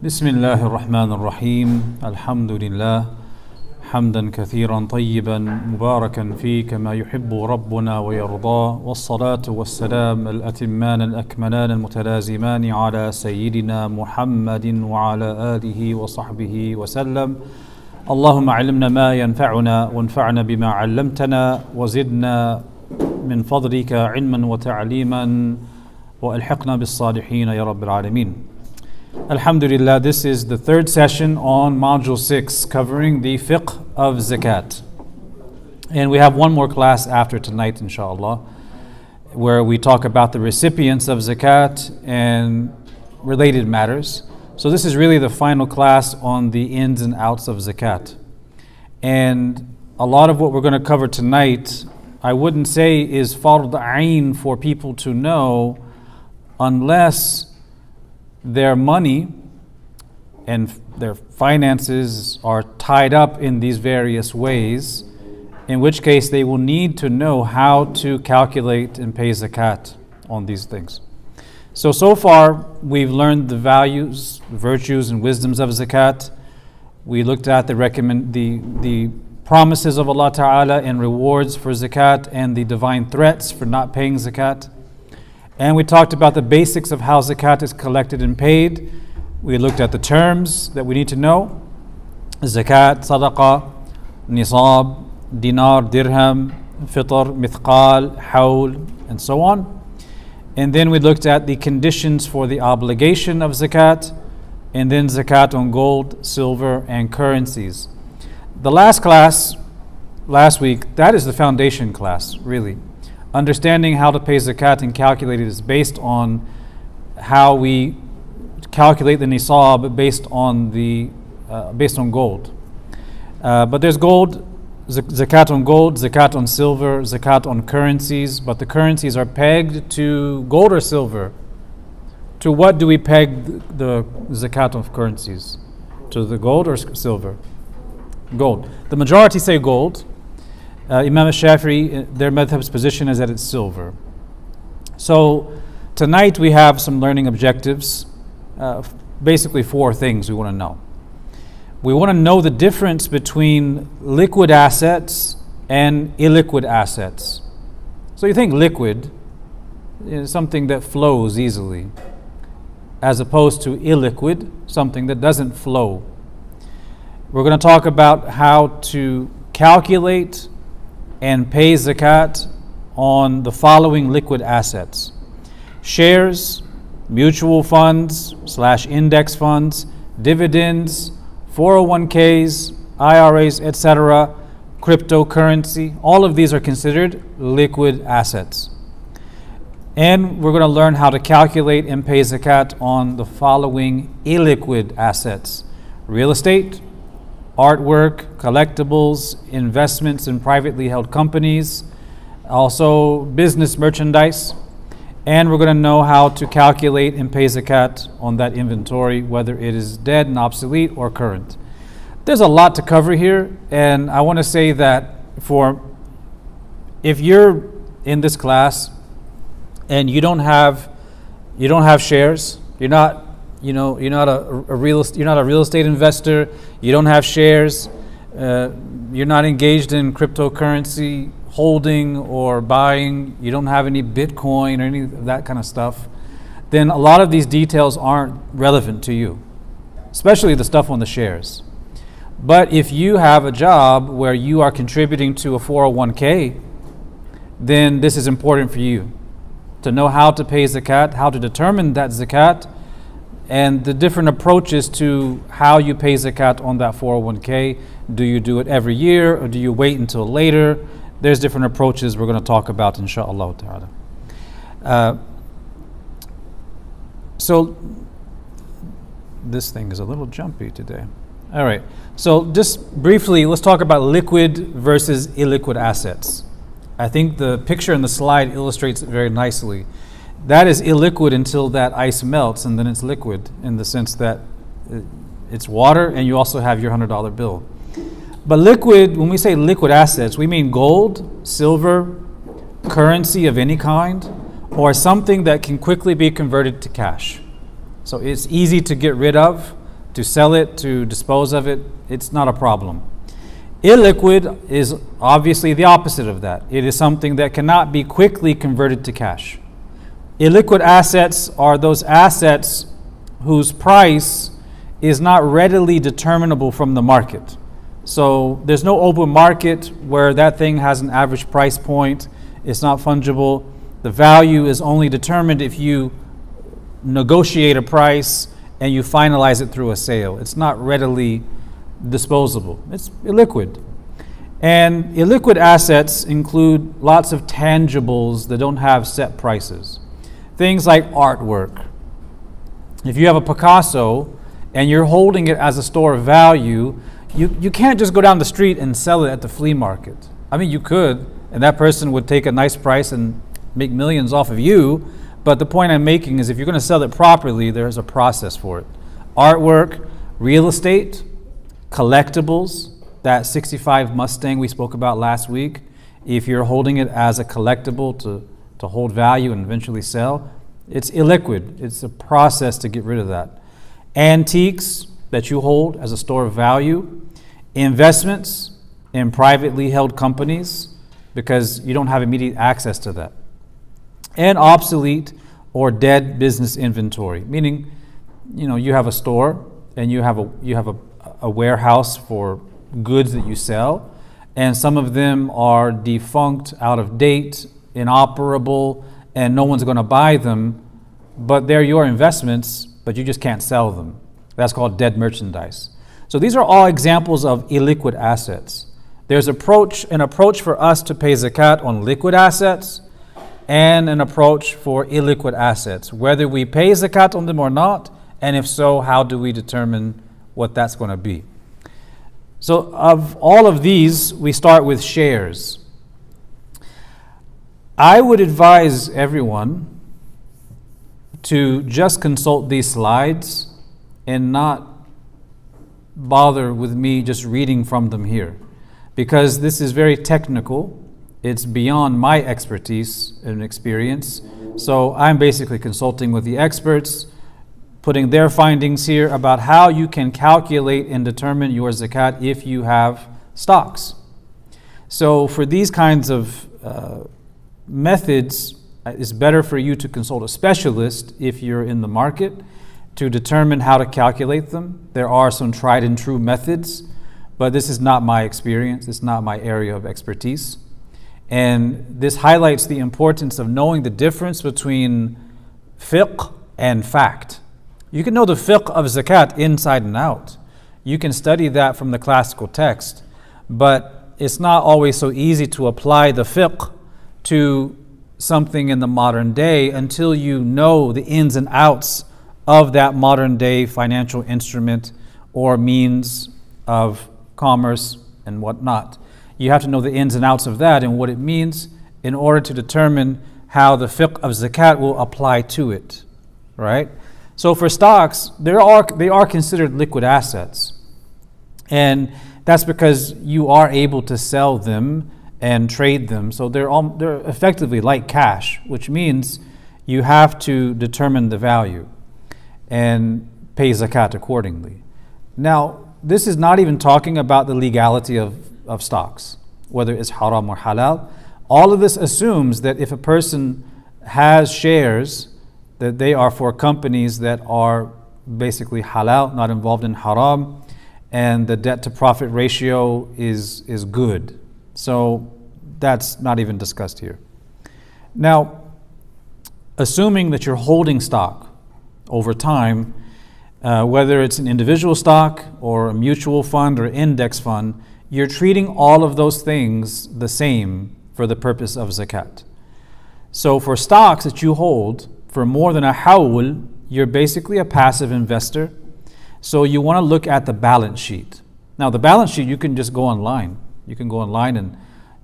بسم الله الرحمن الرحيم الحمد لله حمدا كثيرا طيبا مباركا فيه كما يحب ربنا ويرضاه والصلاة والسلام الأتمان الأكملان المتلازمان على سيدنا محمد وعلى آله وصحبه وسلم. اللهم علمنا ما ينفعنا وانفعنا بما علمتنا وزدنا من فضلك علما وتعليما وألحقنا بالصالحين يا رب العالمين. Alhamdulillah, this is the third session on Module 6 covering the fiqh of zakat. And we have one more class after tonight, inshallah, where we talk about the recipients of zakat and related matters. So this is really the final class on the ins and outs of zakat. And a lot of what we're going to cover tonight, I wouldn't say is fard ayn for people to know unless their money and their finances are tied up in these various ways, in which case they will need to know how to calculate and pay zakat on these things. So far we've learned the values, virtues, and wisdoms of zakat. We looked at the promises of Allah Ta'ala and rewards for zakat and the divine threats for not paying zakat. And we talked about the basics of how zakat is collected and paid. We looked at the terms that we need to know: zakat, sadaqah, nisab, dinar, dirham, fitr, mithqal, hawl, and so on. And then we looked at the conditions for the obligation of zakat, and then zakat on gold, silver, and currencies. The last class, last week, that is the foundation class, really. Understanding how to pay zakat and calculate it is based on how we calculate the nisab based on gold. But there's gold, zakat on gold, zakat on silver, zakat on currencies. But the currencies are pegged to gold or silver. To what do we peg the zakat of currencies? To the gold or silver? Gold. The majority say gold. Imam al-Shafi'i, their madhab's position is that it's silver. So tonight we have some learning objectives, basically four things we want to know. We want to know the difference between liquid assets and illiquid assets. So you think liquid is something that flows easily, as opposed to illiquid, something that doesn't flow. We're going to talk about how to calculate and pay zakat on the following liquid assets: shares, mutual funds / index funds, dividends, 401ks, IRAs, etc., cryptocurrency. All of these are considered liquid assets. And we're going to learn how to calculate and pay zakat on the following illiquid assets: real estate, artwork, collectibles, investments in privately held companies, also business merchandise. And we're going to know how to calculate and pay zakat on that inventory, whether it is dead and obsolete or current. There's a lot to cover here, and I want to say that if you're in this class and you don't have shares, you're not a real estate investor, you don't have shares, you're not engaged in cryptocurrency holding or buying, you don't have any Bitcoin or any of that kind of stuff, then a lot of these details aren't relevant to you, especially the stuff on the shares. But if you have a job where you are contributing to a 401k, then this is important for you to know how to pay zakat, how to determine that zakat, and the different approaches to how you pay zakat on that 401k. Do you do it every year or do you wait until later? There's different approaches we're going to talk about, inshallah ta'ala. So this thing is a little jumpy today. All right, so just briefly, let's talk about liquid versus illiquid assets. I think the picture in the slide illustrates it very nicely. That is illiquid until that ice melts, and then it's liquid in the sense that it's water and you also have your $100 bill. But liquid, when we say liquid assets, we mean gold, silver, currency of any kind, or something that can quickly be converted to cash. So it's easy to get rid of. to sell it, to dispose of it, it's not a problem. Illiquid is obviously the opposite of that. It is something that cannot be quickly converted to cash. Illiquid assets are those assets whose price is not readily determinable from the market. So there's no open market where that thing has an average price point. It's not fungible. The value is only determined if you negotiate a price and you finalize it through a sale. It's not readily disposable. It's illiquid. And illiquid assets include lots of tangibles that don't have set prices. Things like artwork. If you have a Picasso and you're holding it as a store of value, you can't just go down the street and sell it at the flea market. I mean, you could, and that person would take a nice price and make millions off of you. But the point I'm making is if you're going to sell it properly, there's a process for it. Artwork, real estate, collectibles, that 65 Mustang we spoke about last week, if you're holding it as a collectible to hold value and eventually sell, it's illiquid. It's a process to get rid of that. Antiques that you hold as a store of value, investments in privately held companies because you don't have immediate access to that, and obsolete or dead business inventory, meaning you have a store and you have a warehouse for goods that you sell, and some of them are defunct, out of date, inoperable, and no one's going to buy them, but they're your investments, but you just can't sell them. That's called dead merchandise. So these are all examples of illiquid assets. There's an approach for us to pay zakat on liquid assets and an approach for illiquid assets, whether we pay zakat on them or not, and if so, how do we determine what that's going to be. So of all of these, we start with shares. I would advise everyone to just consult these slides and not bother with me just reading from them here, because this is very technical. It's beyond my expertise and experience. So I'm basically consulting with the experts, putting their findings here about how you can calculate and determine your zakat if you have stocks. So for these kinds of methods, it's better for you to consult a specialist if you're in the market to determine how to calculate them. There are some tried and true methods, but this is not my experience. It's not my area of expertise. And this highlights the importance of knowing the difference between fiqh and fact. You can know the fiqh of zakat inside and out. You can study that from the classical text, but it's not always so easy to apply the fiqh to something in the modern day until you know the ins and outs of that modern day financial instrument or means of commerce and whatnot. You have to know the ins and outs of that and what it means in order to determine how the fiqh of zakat will apply to it, right? So for stocks, they are considered liquid assets. And that's because you are able to sell them and trade them. So they're effectively like cash, which means you have to determine the value and pay zakat accordingly. Now, this is not even talking about the legality of stocks, whether it's haram or halal. All of this assumes that if a person has shares, that they are for companies that are basically halal, not involved in haram, and the debt to profit ratio is good. So that's not even discussed here. Now, assuming that you're holding stock over time, whether it's an individual stock or a mutual fund or index fund, you're treating all of those things the same for the purpose of zakat. So for stocks that you hold for more than a hawl, you're basically a passive investor. So you want to look at the balance sheet. Now the balance sheet, you can just go online. You can go online and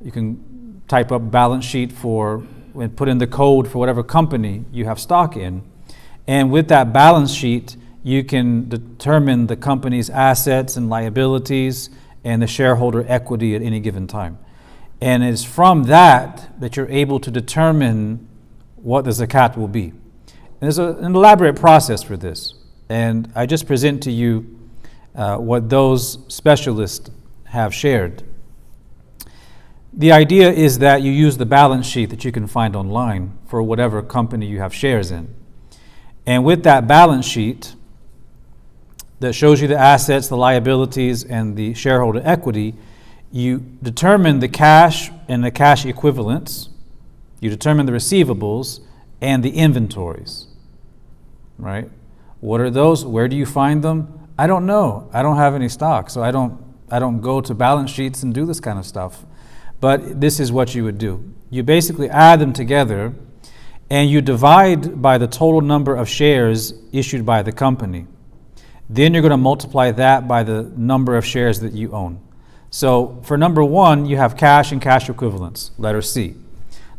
you can type up balance sheet and put in the code for whatever company you have stock in. And with that balance sheet, you can determine the company's assets and liabilities and the shareholder equity at any given time. And it's from that you're able to determine what the zakat will be. And there's an elaborate process for this. And I just present to you what those specialists have shared. The idea is that you use the balance sheet that you can find online for whatever company you have shares in. And with that balance sheet that shows you the assets, the liabilities, and the shareholder equity, you determine the cash and the cash equivalents, you determine the receivables and the inventories, right? What are those? Where do you find them? I don't know. I don't have any stock, so I don't go to balance sheets and do this kind of stuff. But this is what you would do. You basically add them together and you divide by the total number of shares issued by the company. Then you're going to multiply that by the number of shares that you own. So for number one, you have cash and cash equivalents, letter C.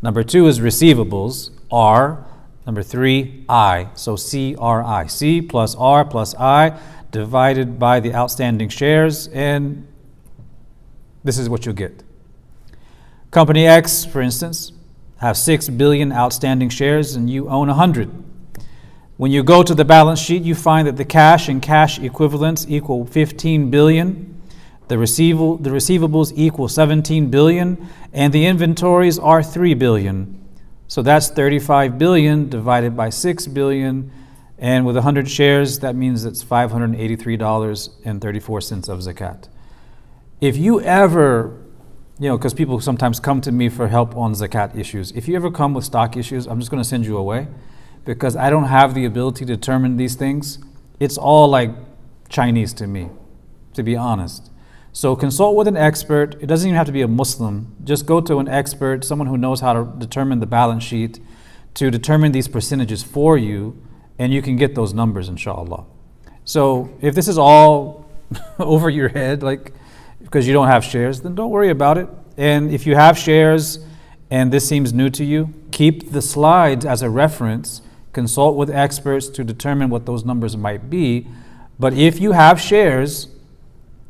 Number two is receivables, R. Number three, I. So CRI. C plus R plus I divided by the outstanding shares, and this is what you'll get. Company X, for instance, have 6 billion outstanding shares and you own 100. When you go to the balance sheet, you find that the cash and cash equivalents equal 15 billion, the receivables equal 17 billion, and the inventories are 3 billion. So that's 35 billion divided by 6 billion, and with 100 shares, that means it's $583.34 of zakat. If you ever, because people sometimes come to me for help on zakat issues. If you ever come with stock issues, I'm just going to send you away because I don't have the ability to determine these things. It's all like Chinese to me, to be honest. So consult with an expert. It doesn't even have to be a Muslim. Just go to an expert, someone who knows how to determine the balance sheet, to determine these percentages for you, and you can get those numbers, inshallah. So if this is all over your head, because you don't have shares, then don't worry about it. And if you have shares and this seems new to you, keep the slides as a reference, consult with experts to determine what those numbers might be. But if you have shares,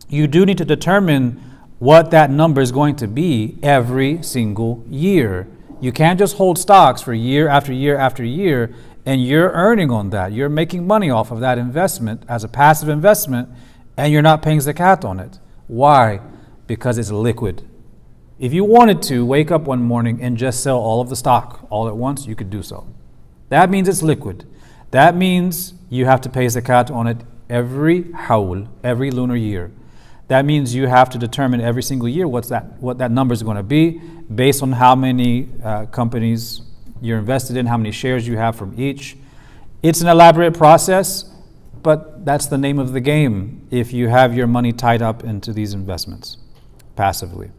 you do need to determine what that number is going to be every single year. You can't just hold stocks for year after year after year and you're earning on that. You're making money off of that investment as a passive investment and you're not paying zakat on it. Why? Because it's liquid. If you wanted to wake up one morning and just sell all of the stock all at once, you could do so. That means it's liquid. That means you have to pay zakat on it every hawl, every lunar year. That means you have to determine every single year what that number is going to be based on how many companies you're invested in, how many shares you have from each. It's an elaborate process, but that's the name of the game if you have your money tied up into these investments passively.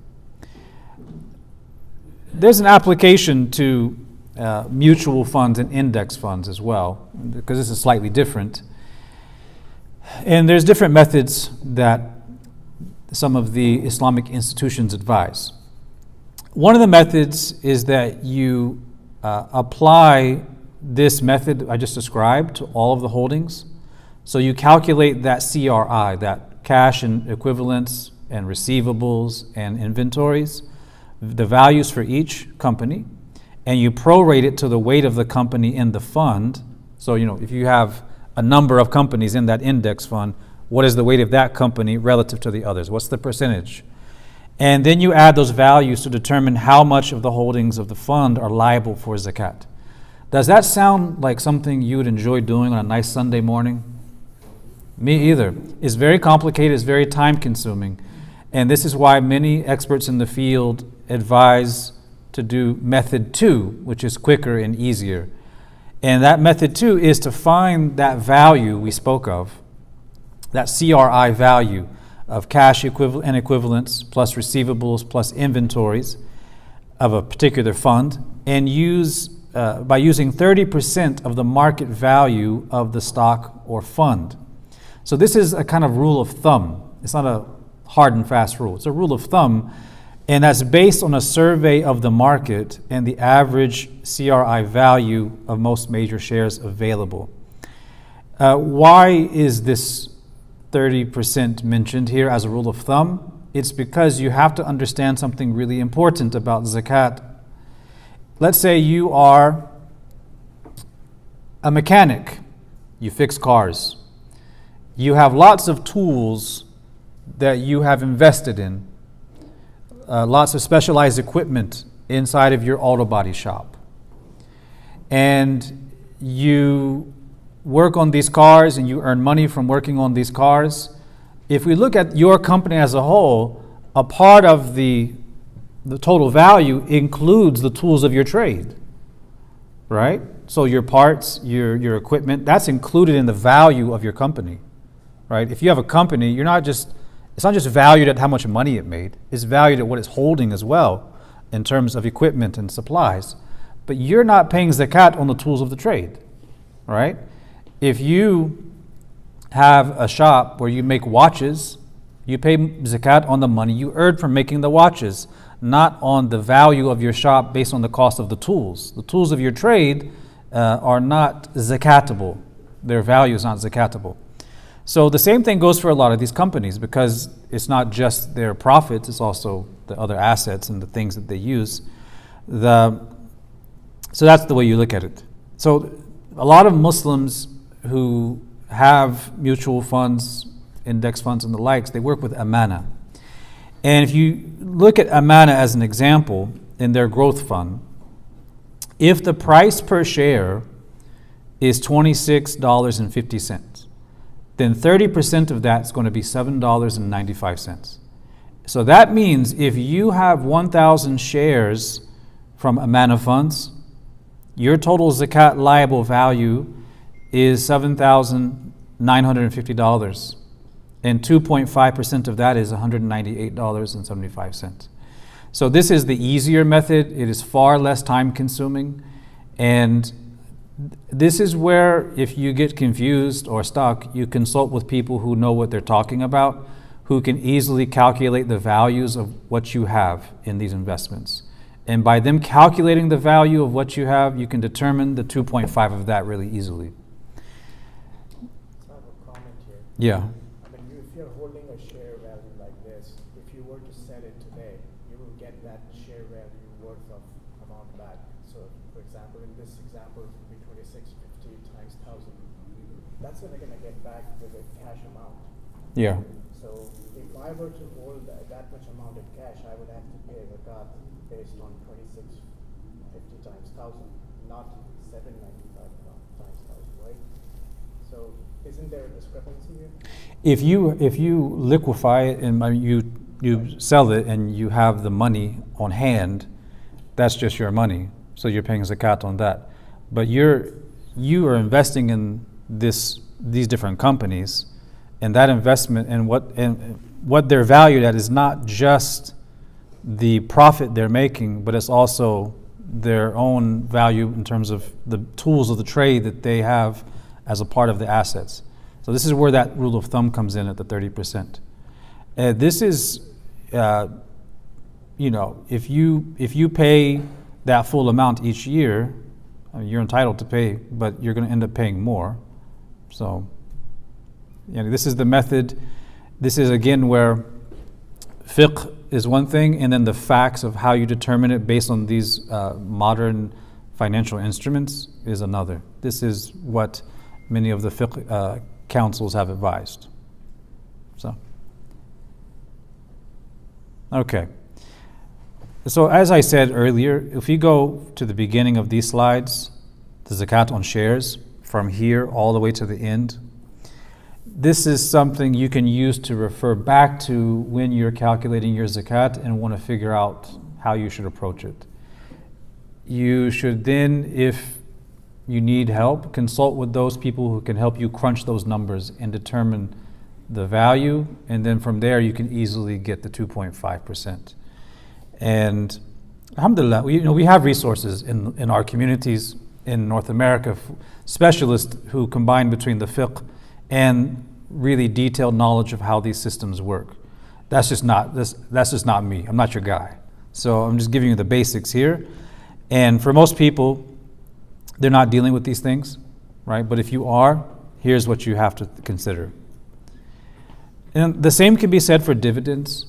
There's an application to mutual funds and index funds as well, because this is slightly different. And there's different methods that some of the Islamic institutions advise. One of the methods is that you apply this method I just described to all of the holdings. So you calculate that CRI, that cash and equivalents and receivables and inventories, the values for each company, and you prorate it to the weight of the company in the fund. So, if you have a number of companies in that index fund, what is the weight of that company relative to the others? What's the percentage? And then you add those values to determine how much of the holdings of the fund are liable for zakat. Does that sound like something you would enjoy doing on a nice Sunday morning? Me either. It's very complicated, it's very time consuming. And this is why many experts in the field advise to do method 2, which is quicker and easier. And that method 2 is to find that value we spoke of, that CRI value of cash and equivalents plus receivables plus inventories of a particular fund, and use by using 30% of the market value of the stock or fund. So this is a kind of rule of thumb. It's not a hard and fast rule. It's a rule of thumb, and that's based on a survey of the market and the average CRI value of most major shares available. Why is this 30% mentioned here as a rule of thumb? It's because you have to understand something really important about zakat. Let's say you are a mechanic. You fix cars. you have lots of tools that you have invested in, lots of specialized equipment inside of your auto body shop. And you work on these cars and you earn money from working on these cars. If we look at your company as a whole, a part of the total value includes the tools of your trade, right? So your parts, your equipment, that's included in the value of your company, right? If you have a company, it's not just valued at how much money it made, it's valued at what it's holding as well in terms of equipment and supplies. But you're not paying zakat on the tools of the trade, right? If you have a shop where you make watches, you pay zakat on the money you earned from making the watches, not on the value of your shop based on the cost of the tools. The tools of your trade are not zakatable. Their value is not zakatable. So the same thing goes for a lot of these companies, because it's not just their profits, it's also the other assets and the things that they use. So that's the way you look at it. So a lot of Muslims who have mutual funds, index funds and the likes, they work with amana. And if you look at amana as an example in their growth fund, if the price per share is $26.50, then 30% of that is going to be $7.95. So that means if you have 1,000 shares from amana funds, your total zakat liable value is $7,950, and 2.5% of that is $198.75. So this is the easier method. It is far less time consuming, and this is where, if you get confused or stuck, you consult with people who know what they're talking about, who can easily calculate the values of what you have in these investments. And by them calculating the value of what you have, you can determine the 2.5 of that really easily. I have a comment here. Yeah. I mean, if you're holding a share value like this, if you were to sell it today, you will get that share value worth of amount back. So, for example, in this example, it would be 2650 times 1,000. That's what they're going to get back with a cash amount. Yeah. So, if I were to hold that much amount in cash, I would have to pay zakat based on 2650 times 1,000, not 795 times 1,000, right? So, isn't there a discrepancy here? If you liquefy it and you sell it and you have the money on hand, that's just your money. So you're paying zakat on that. But you are investing in these different companies, and that investment and what they're valued at is not just the profit they're making, but it's also their own value in terms of the tools of the trade that they have as a part of the assets. So this is where that rule of thumb comes in at the 30%. This is, if you pay that full amount each year, I mean, you're entitled to pay, but you're going to end up paying more. So, this is the method. This is again where fiqh is one thing, and then the facts of how you determine it based on these modern financial instruments is another. This is what many of the fiqh councils have advised. So, okay. So as I said earlier, if you go to the beginning of these slides, the zakat on shares, from here all the way to the end, this is something you can use to refer back to when you're calculating your zakat and want to figure out how you should approach it. You should then, if you need help, consult with those people who can help you crunch those numbers and determine the value, and then from there you can easily get the 2.5%. And alhamdulillah, we have resources in our communities in North America, specialists who combine between the fiqh and really detailed knowledge of how these systems work. That's just not me. I'm not your guy. So I'm just giving you the basics here. And for most people, they're not dealing with these things, right? But if you are, here's what you have to consider. And the same can be said for dividends.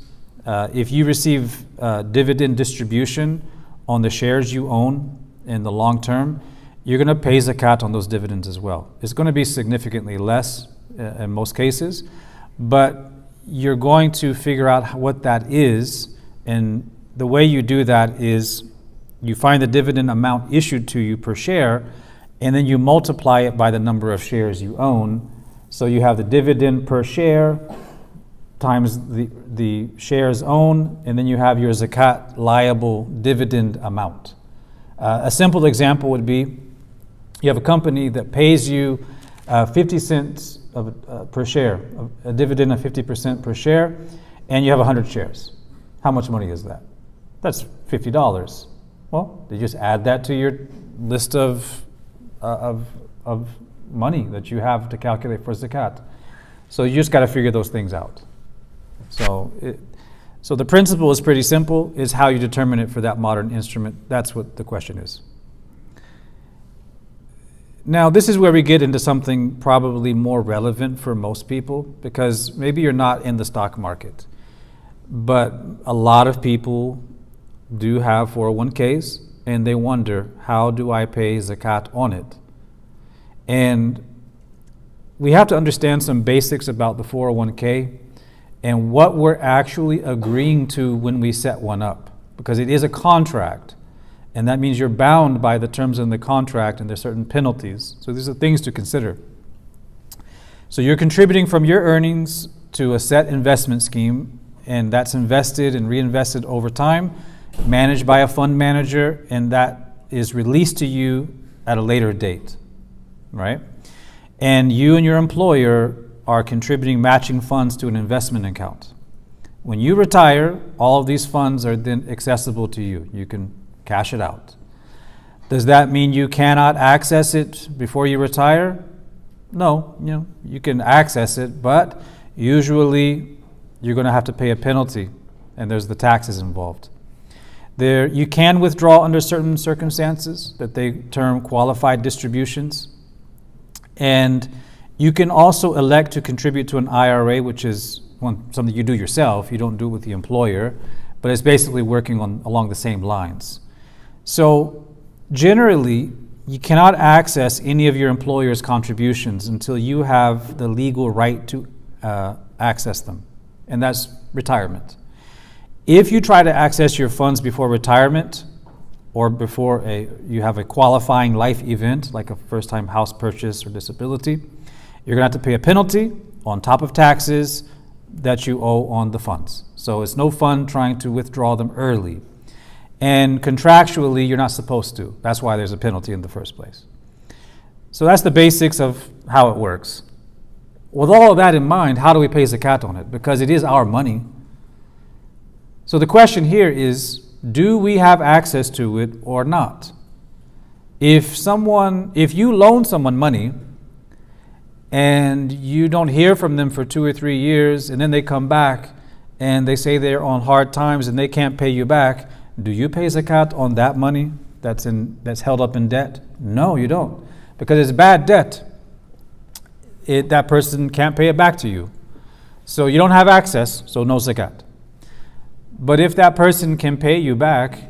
If you receive dividend distribution on the shares you own in the long term, you're going to pay zakat on those dividends as well. It's going to be significantly less in most cases, but you're going to figure out what that is, and the way you do that is you find the dividend amount issued to you per share, and then you multiply it by the number of shares you own. So you have the dividend per share times the shares owned, and then you have your zakat liable dividend amount. A simple example would be you have a company that pays you 50 cents per share, a dividend of 50% per share, and you have 100 shares. How much money is that? That's $50. Well, you just add that to your list of money that you have to calculate for zakat. So you just got to figure those things out. So the principle is pretty simple, is how you determine it for that modern instrument. That's what the question is. Now, this is where we get into something probably more relevant for most people, because maybe you're not in the stock market, but a lot of people do have 401ks, and they wonder, how do I pay zakat on it? And we have to understand some basics about the 401k and what we're actually agreeing to when we set one up, because it is a contract, and that means you're bound by the terms in the contract, and there's certain penalties. So these are things to consider. So you're contributing from your earnings to a set investment scheme, and that's invested and reinvested over time, managed by a fund manager, and that is released to you at a later date, right? And you and your employer are contributing matching funds to an investment account. When you retire, all of these funds are then accessible to you. You can cash it out. Does that mean you cannot access it before you retire? No, you can access it, but usually you're going to have to pay a penalty, and there's the taxes involved. You can withdraw under certain circumstances that they term qualified distributions. And you can also elect to contribute to an IRA, which is something you do yourself. You don't do it with the employer, but it's basically working along the same lines. So generally, you cannot access any of your employer's contributions until you have the legal right to access them, and that's retirement. If you try to access your funds before retirement, or before you have a qualifying life event, like a first-time house purchase or disability, you're going to have to pay a penalty on top of taxes that you owe on the funds. So it's no fun trying to withdraw them early. And contractually, you're not supposed to. That's why there's a penalty in the first place. So that's the basics of how it works. With all of that in mind, how do we pay zakat on it? Because it is our money. So the question here is, do we have access to it or not? If you loan someone money and you don't hear from them for 2 or 3 years, and then they come back and they say they're on hard times and they can't pay you back, do you pay zakat on that money that's held up in debt? No, you don't, because it's bad debt. That person can't pay it back to you. So you don't have access, so no zakat. But if that person can pay you back,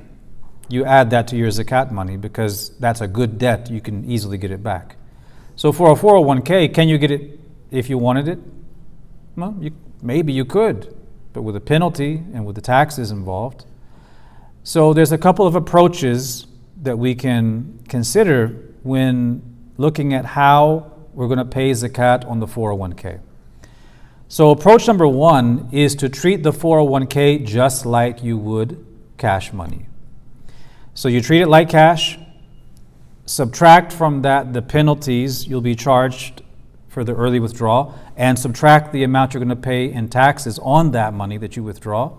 you add that to your zakat money, because that's a good debt. You can easily get it back. So for a 401k, can you get it if you wanted it? Well, maybe you could, but with a penalty and with the taxes involved. So there's a couple of approaches that we can consider when looking at how we're going to pay zakat on the 401k. So approach number one is to treat the 401k just like you would cash money. So you treat it like cash, subtract from that the penalties you'll be charged for the early withdrawal, and subtract the amount you're going to pay in taxes on that money that you withdraw,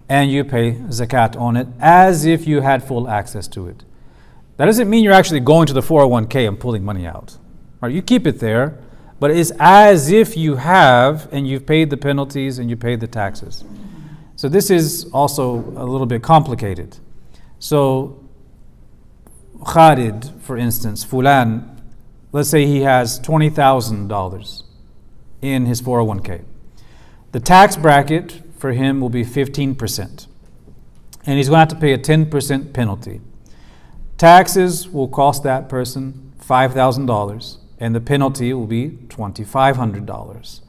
and you pay zakat on it as if you had full access to it. That doesn't mean you're actually going to the 401k and pulling money out. Right? You keep it there, but it's as if you have, and you've paid the penalties and you paid the taxes. So this is also a little bit complicated. So Khalid, for instance, Fulan, let's say he has $20,000 in his 401k. The tax bracket for him will be 15%. And he's going to have to pay a 10% penalty. Taxes will cost that person $5,000. and the penalty will be $2,500.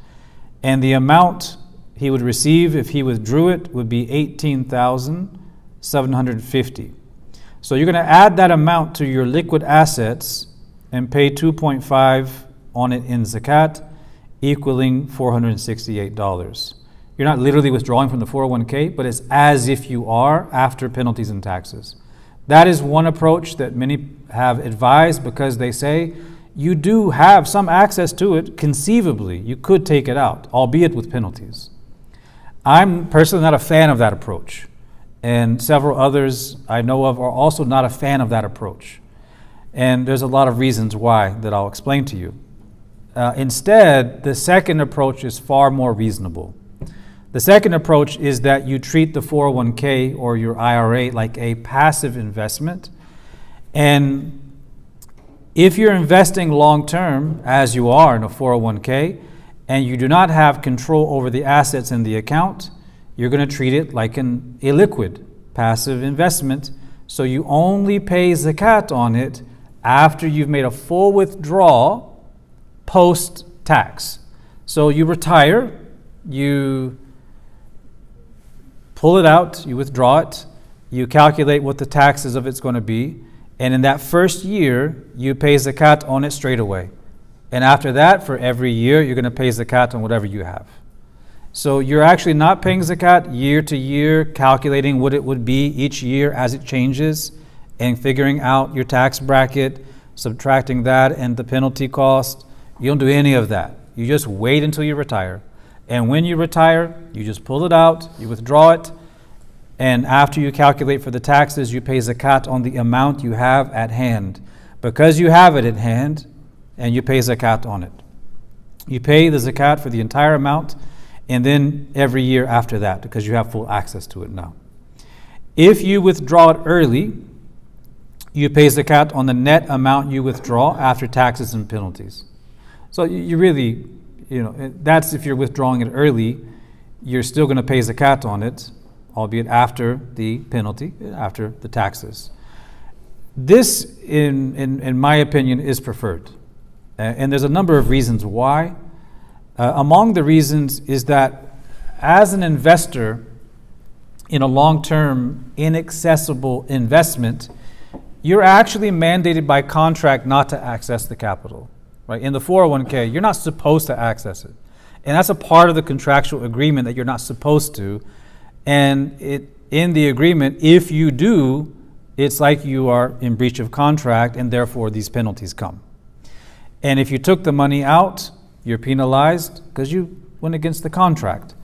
And the amount he would receive if he withdrew it would be $18,750. So you're going to add that amount to your liquid assets and pay 2.5 on it in zakat, equaling $468. You're not literally withdrawing from the 401k, but it's as if you are after penalties and taxes. That is one approach that many have advised because they say you do have some access to it. Conceivably, you could take it out, albeit with penalties. I'm personally not a fan of that approach. And several others I know of are also not a fan of that approach. And there's a lot of reasons why that I'll explain to you. Instead, the second approach is far more reasonable. The second approach is that you treat the 401k or your IRA like a passive investment. And if you're investing long term, as you are in a 401k, and you do not have control over the assets in the account, you're going to treat it like an illiquid passive investment. So you only pay zakat on it after you've made a full withdrawal post-tax. So you retire, you pull it out, you withdraw it, you calculate what the taxes of it's going to be, and in that first year, you pay zakat on it straight away. And after that, for every year, you're going to pay zakat on whatever you have. So you're actually not paying zakat year to year, calculating what it would be each year as it changes, and figuring out your tax bracket, subtracting that and the penalty cost. You don't do any of that. You just wait until you retire. And when you retire, you just pull it out, you withdraw it, and after you calculate for the taxes, you pay zakat on the amount you have at hand. Because you have it at hand, and you pay zakat on it. You pay the zakat for the entire amount, and then every year after that, because you have full access to it now. If you withdraw it early, you pay zakat on the net amount you withdraw after taxes and penalties. So you really, that's if you're withdrawing it early, you're still going to pay zakat on it, albeit after the penalty, after the taxes. This, in my opinion, is preferred. And there's a number of reasons why. Among the reasons is that as an investor in a long-term, inaccessible investment, you're actually mandated by contract not to access the capital. Right? In the 401k, you're not supposed to access it. And that's a part of the contractual agreement that you're not supposed to. And in the agreement, if you do, it's like you are in breach of contract, and therefore these penalties come. And if you took the money out, you're penalized because you went against the contract.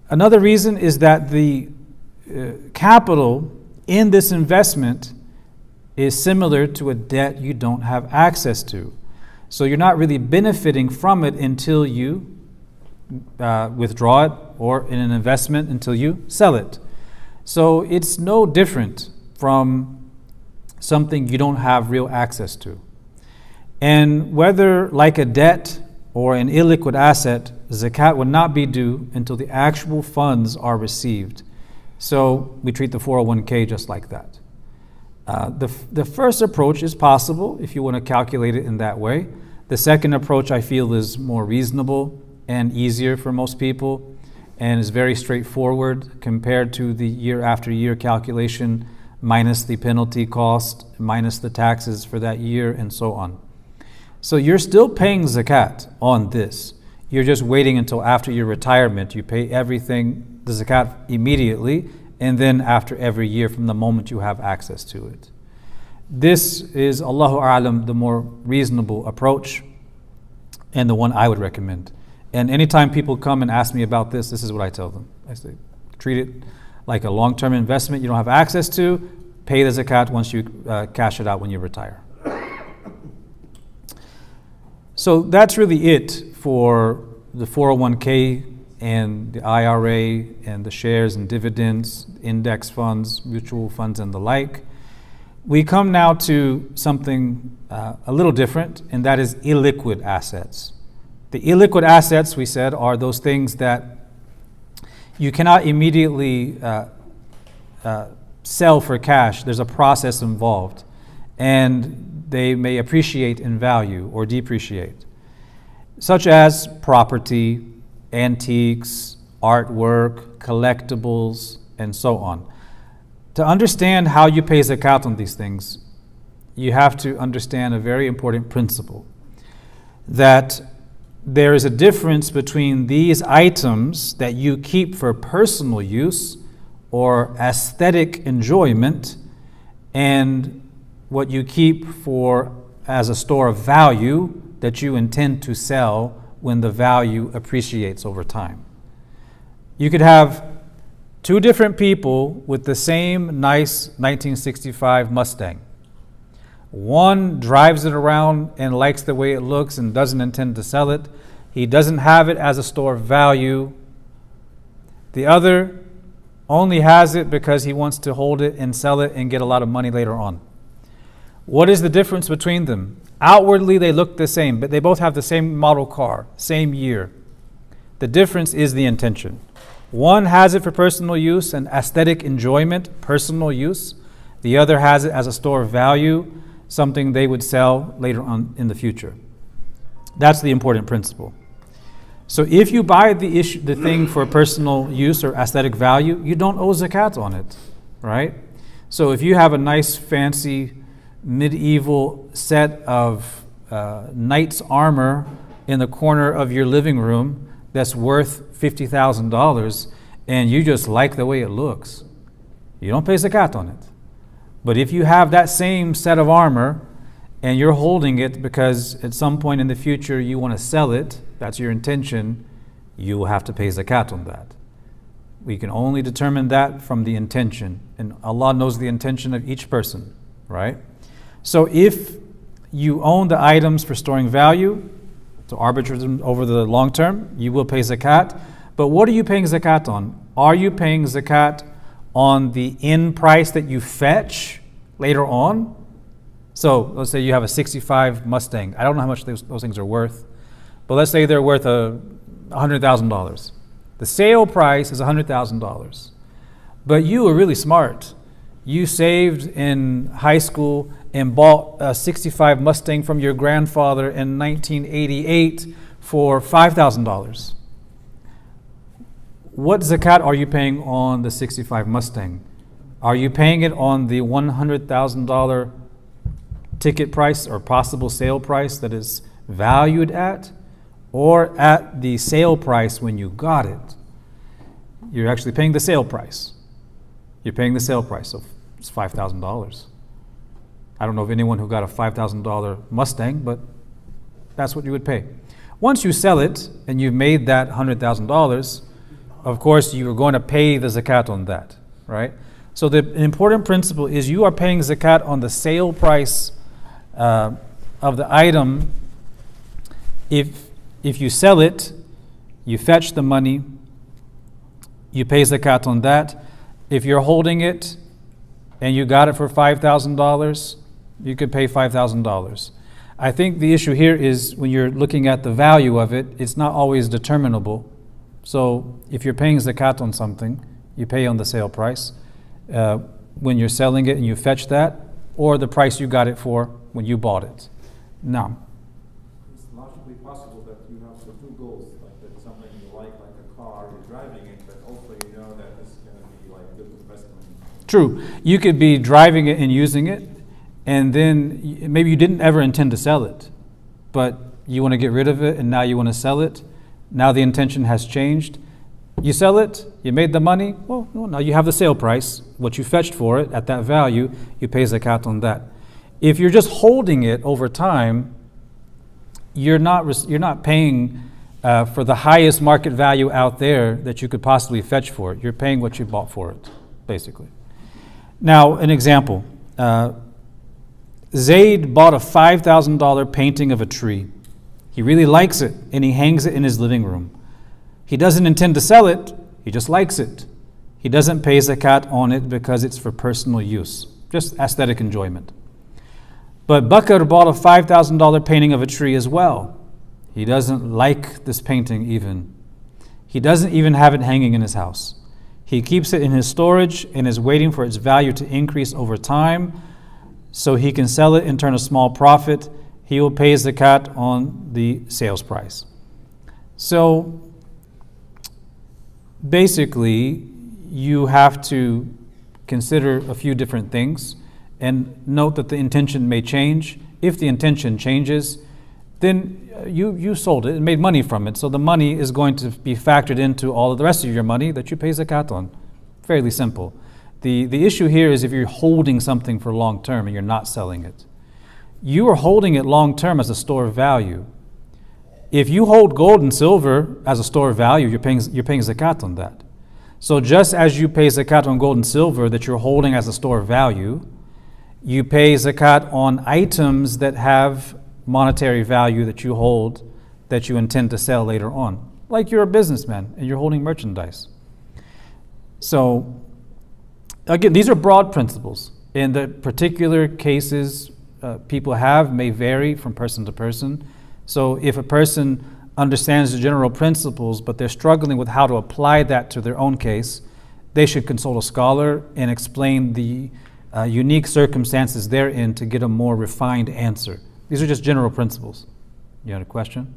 Another reason is that the capital in this investment is similar to a debt you don't have access to. So you're not really benefiting from it until you withdraw it, or in an investment until you sell it. So it's no different from something you don't have real access to. And whether like a debt or an illiquid asset, zakat would not be due until the actual funds are received. So we treat the 401k just like that. The first approach is possible if you want to calculate it in that way. The second approach I feel is more reasonable and easier for most people, and is very straightforward compared to the year after year calculation, minus the penalty cost, minus the taxes for that year, and so on. So you're still paying zakat on this. You're just waiting until after your retirement. You pay everything, the zakat, immediately, and then after every year from the moment you have access to it. This is, Allahu A'lam, the more reasonable approach, and the one I would recommend. And anytime people come and ask me about this, this is what I tell them. I say, treat it like a long-term investment you don't have access to. Pay the zakat once you cash it out when you retire. So that's really it for the 401k and the IRA and the shares and dividends, index funds, mutual funds, and the like. We come now to something a little different, and that is illiquid assets. The illiquid assets, we said, are those things that you cannot immediately sell for cash. There's a process involved. And they may appreciate in value or depreciate, such as property, antiques, artwork, collectibles, and so on. To understand how you pay zakat on these things, you have to understand a very important principle, that there is a difference between these items that you keep for personal use or aesthetic enjoyment and what you keep for as a store of value that you intend to sell when the value appreciates over time. You could have two different people with the same nice 1965 Mustang. One drives it around and likes the way it looks and doesn't intend to sell it. He doesn't have it as a store of value. The other only has it because he wants to hold it and sell it and get a lot of money later on. What is the difference between them? Outwardly, they look the same, but they both have the same model car, same year. The difference is the intention. One has it for personal use and aesthetic enjoyment, personal use. The other has it as a store of value, something they would sell later on in the future. That's the important principle. So if you buy the thing for personal use or aesthetic value, you don't owe zakat on it, right? So if you have a nice, fancy, medieval set of knight's armor in the corner of your living room that's worth $50,000 and you just like the way it looks, you don't pay zakat on it. But if you have that same set of armor and you're holding it because at some point in the future you want to sell it, that's your intention, you will have to pay zakat on that. We can only determine that from the intention, and Allah knows the intention of each person, right? So if you own the items for storing value, to arbitrage them over the long term, you will pay zakat. But what are you paying zakat on? Are you paying zakat on the end price that you fetch later on? So let's say you have a 65 Mustang. I don't know how much those things are worth, but let's say they're worth $100,000. The sale price is $100,000. But you were really smart. You saved in high school and bought a 65 Mustang from your grandfather in 1988 for $5,000. What zakat are you paying on the 65 Mustang? Are you paying it on the $100,000 ticket price or possible sale price that is valued at, or at the sale price when you got it? You're actually paying the sale price. You're paying the sale price, so it's $5,000. I don't know of anyone who got a $5,000 Mustang, but that's what you would pay. Once you sell it and you've made that $100,000, of course you are going to pay the zakat on that, right? So the important principle is you are paying zakat on the sale price of the item. If you sell it, you fetch the money, you pay zakat on that. If you're holding it and you got it for $5,000, you could pay $5,000. I think the issue here is when you're looking at the value of it, it's not always determinable. So if you're paying zakat on something, you pay on the sale price when you're selling it and you fetch that, or the price you got it for when you bought it. Now, it's logically possible that you have the two goals, like that something you like a car, you're driving it, but also you know that this is going to be like good investment. True. You could be driving it and using it, and then maybe you didn't ever intend to sell it, but you want to get rid of it and now you want to sell it. Now the intention has changed. You sell it, you made the money, well, now you have the sale price, what you fetched for it at that value, you pay zakat on that. If you're just holding it over time, you're not paying for the highest market value out there that you could possibly fetch for it. You're paying what you bought for it, basically. Now, an example. Zayd bought a $5,000 painting of a tree. He really likes it, and he hangs it in his living room. He doesn't intend to sell it, he just likes it. He doesn't pay zakat on it because it's for personal use, just aesthetic enjoyment. But Bakr bought a $5,000 painting of a tree as well. He doesn't like this painting even. He doesn't even have it hanging in his house. He keeps it in his storage and is waiting for its value to increase over time. so he can sell it and turn a small profit. He will pay zakat on the sales price. So basically, you have to consider a few different things and note that the intention may change. If the intention changes, then you sold it and made money from it. So the money is going to be factored into all of the rest of your money that you pay zakat on. Fairly simple. The issue here is if you're holding something for long term and you're not selling it. You are holding it long term as a store of value. If you hold gold and silver as a store of value, you're paying zakat on that. So just as you pay zakat on gold and silver that you're holding as a store of value, you pay zakat on items that have monetary value that you hold that you intend to sell later on. Like you're a businessman and you're holding merchandise. So again, these are broad principles. In the particular cases people have may vary from person to person. So if a person understands the general principles, but they're struggling with how to apply that to their own case, they should consult a scholar and explain the unique circumstances they're in to get a more refined answer. These are just general principles. You had a question?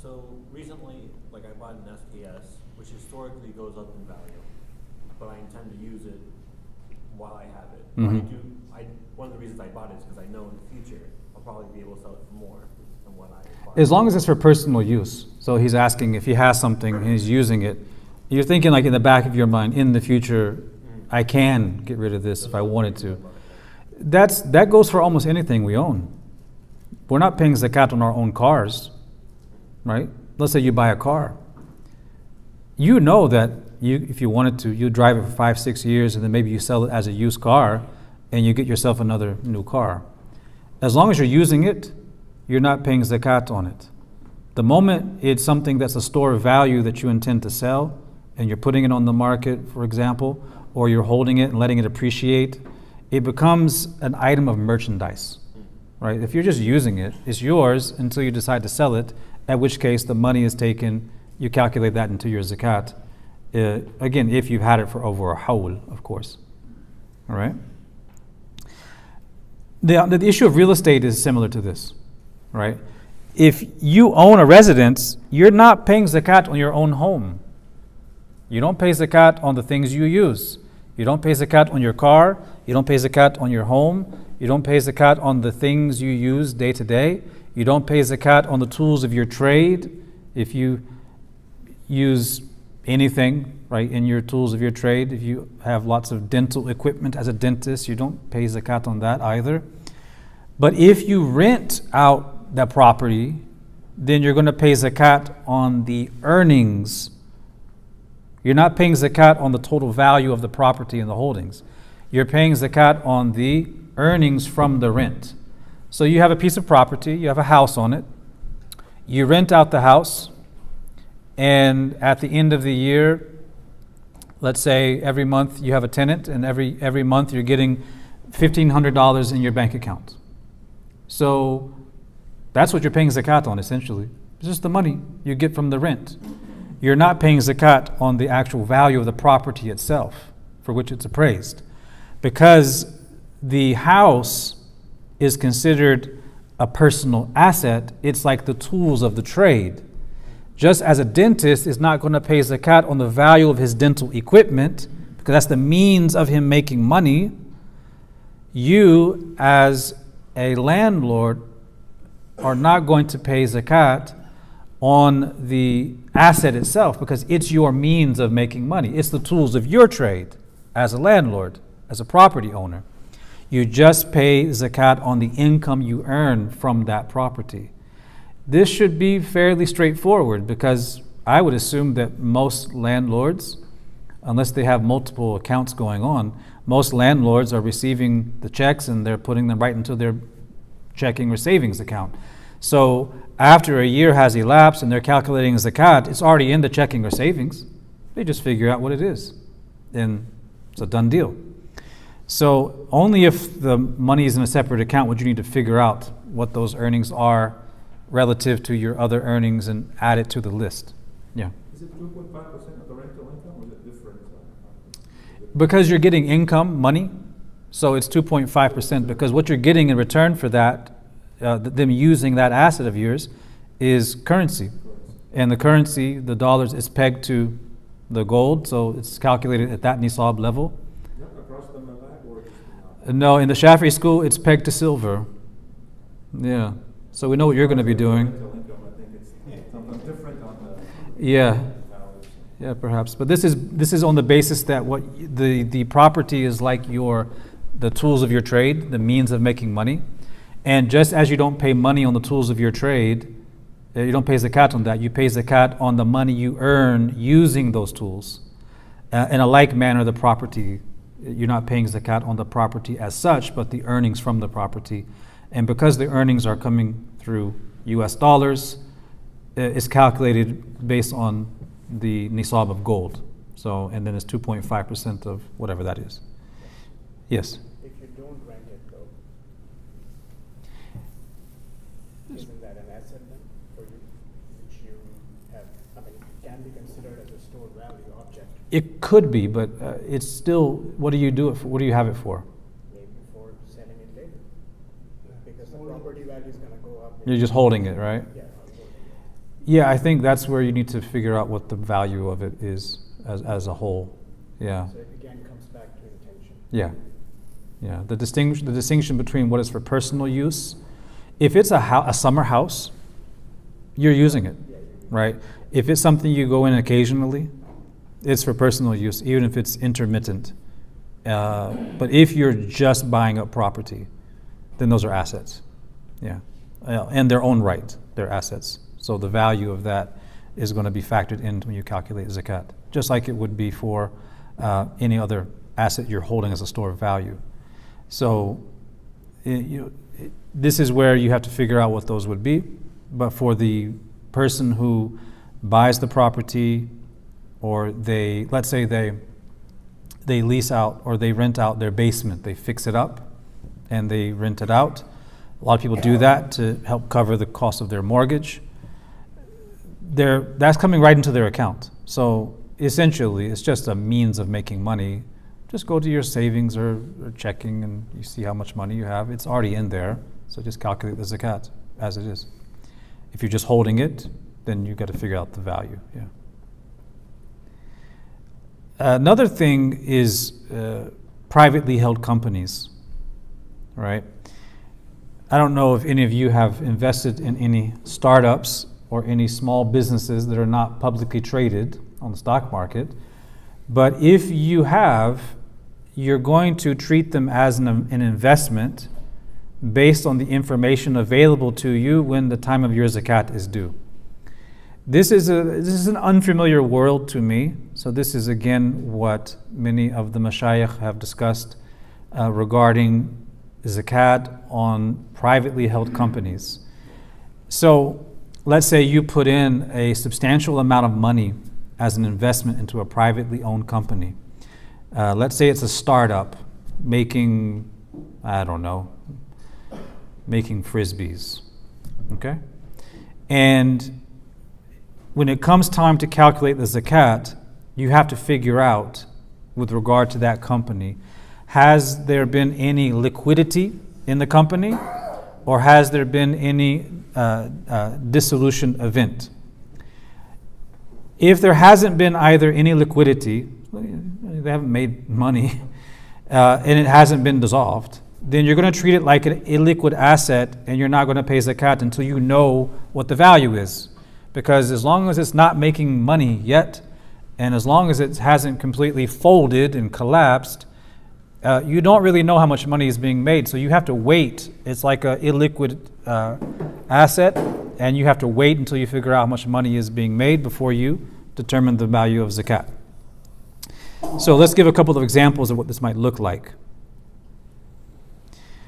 So recently, like I bought an STS, which historically goes up in value, but I intend to use it while I have it. Mm-hmm. One of the reasons I bought it is because I know in the future I'll probably be able to sell it for more than what I bought. As long as it's for personal use. So he's asking if he has something and he's using it. You're thinking like in the back of your mind, in the future, I can get rid of this if I wanted to. That goes for almost anything we own. We're not paying zakat on our own cars, right? Let's say you buy a car. You know that if you wanted to, you drive it for 5-6 years and then maybe you sell it as a used car and you get yourself another new car. As long as you're using it, you're not paying zakat on it. The moment it's something that's a store of value that you intend to sell and you're putting it on the market, for example, or you're holding it and letting it appreciate, it becomes an item of merchandise, right? If you're just using it, it's yours until you decide to sell it, at which case the money is taken, you calculate that into your zakat. Again, if you've had it for over a hawl, of course. All right? The issue of real estate is similar to this, right? If you own a residence, you're not paying zakat on your own home. You don't pay zakat on the things you use. You don't pay zakat on your car. You don't pay zakat on your home. You don't pay zakat on the things you use day to day. You don't pay zakat on the tools of your trade. If you use anything, right, in your tools of your trade, if you have lots of dental equipment as a dentist, you don't pay zakat on that either. But if you rent out that property, then you're going to pay zakat on the earnings. You're not paying zakat on the total value of the property and the holdings. You're paying zakat on the earnings from the rent. So you have a piece of property, you have a house on it, you rent out the house, and at the end of the year, let's say every month you have a tenant, and every month you're getting $1,500 in your bank account. So that's what you're paying zakat on, essentially. It's just the money you get from the rent. You're not paying zakat on the actual value of the property itself, for which it's appraised. Because the house is considered a personal asset, it's like the tools of the trade. Just as a dentist is not going to pay zakat on the value of his dental equipment, because that's the means of him making money, you as a landlord are not going to pay zakat on the asset itself, because it's your means of making money. It's the tools of your trade as a landlord, as a property owner. You just pay zakat on the income you earn from that property. This should be fairly straightforward, because I would assume that most landlords, unless they have multiple accounts going on, most landlords are receiving the checks and they're putting them right into their checking or savings account. So after a year has elapsed and they're calculating zakat, it's already in the checking or savings. They just figure out what it is, and it's a done deal. So only if the money is in a separate account would you need to figure out what those earnings are relative to your other earnings and add it to the list. Yeah. Is it 2.5% of the rental income, or is it different? Because you're getting income, money, So it's 2.5% because what you're getting in return for that, them using that asset of yours, is currency. And the currency, the dollars, is pegged to the gold, so it's calculated at that nisab level. Across the Malak or No, in the Shafi'i school, it's pegged to silver. Yeah. So we know what you're going to be doing. income, I think it's something different on the Yeah. values. Yeah, perhaps. But this is on the basis that what the property is like the tools of your trade, the means of making money. And just as you don't pay money on the tools of your trade, you don't pay zakat on that. You pay zakat on the money you earn using those tools. In a like manner, the property, you're not paying zakat on the property as such, but the earnings from the property. And because the earnings are coming through US dollars, it's calculated based on the nisab of gold. So, and then it's 2.5% of whatever that is. Yes? If you don't rent it though, isn't that an asset then for you, which you have, I mean, it can be considered as a stored value object, It could be, but it's still, what do you do it for? What do you have it for? maybe for selling it later? Because the property value is gonna go up. You're just holding it, right? Yeah, I'm holding it. Yeah, I think that's where you need to figure out what the value of it is as a whole. Yeah. So it again comes back to intention. Yeah. Yeah. The distinction between what is for personal use, if it's a summer house, you're using it, right? If it's something you go in occasionally, it's for personal use, even if it's intermittent. But if you're just buying up property, then those are assets. Yeah. In their own right, they're assets. So the value of that is going to be factored in when you calculate zakat, just like it would be for any other asset you're holding as a store of value. So this is where you have to figure out what those would be. But for the person who buys the property, or let's say they lease out or they rent out their basement, they fix it up and they rent it out. A lot of people do that to help cover the cost of their mortgage. That's coming right into their account. So essentially, it's just a means of making money. Just go to your savings or checking and you see how much money you have. It's already in there, so just calculate the zakat as it is. If you're just holding it, then you've got to figure out the value. Yeah. Another thing is privately held companies, right? I don't know if any of you have invested in any startups or any small businesses that are not publicly traded on the stock market, but if you have, you're going to treat them as an investment based on the information available to you when the time of your zakat is due. This is an unfamiliar world to me, so this is again what many of the mashayikh have discussed regarding zakat on privately held companies. So let's say you put in a substantial amount of money as an investment into a privately owned company. Let's say it's a startup making, I don't know, making frisbees, okay? And when it comes time to calculate the zakat, you have to figure out, with regard to that company, has there been any liquidity in the company, or has there been any dissolution event? If there hasn't been either any liquidity, they haven't made money, and it hasn't been dissolved, then you're going to treat it like an illiquid asset, and you're not going to pay zakat until you know what the value is. Because as long as it's not making money yet, and as long as it hasn't completely folded and collapsed, you don't really know how much money is being made. So you have to wait. It's like an illiquid asset, and you have to wait until you figure out how much money is being made before you determine the value of zakat. So let's give a couple of examples of what this might look like.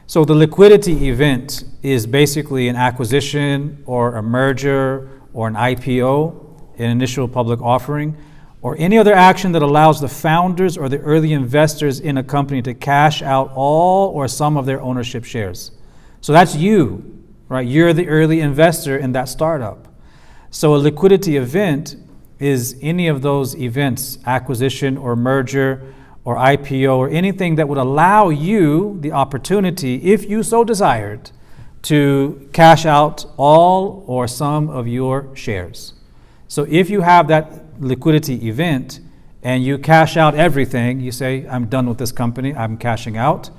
So the liquidity event is basically an acquisition or a merger or an IPO, an initial public offering, or any other action that allows the founders or the early investors in a company to cash out all or some of their ownership shares. So that's you, right? You're the early investor in that startup. So a liquidity event is any of those events, acquisition or merger or IPO or anything that would allow you the opportunity, if you so desired, to cash out all or some of your shares. So if you have that liquidity event and you cash out everything, you say, I'm done with this company, I'm cashing out,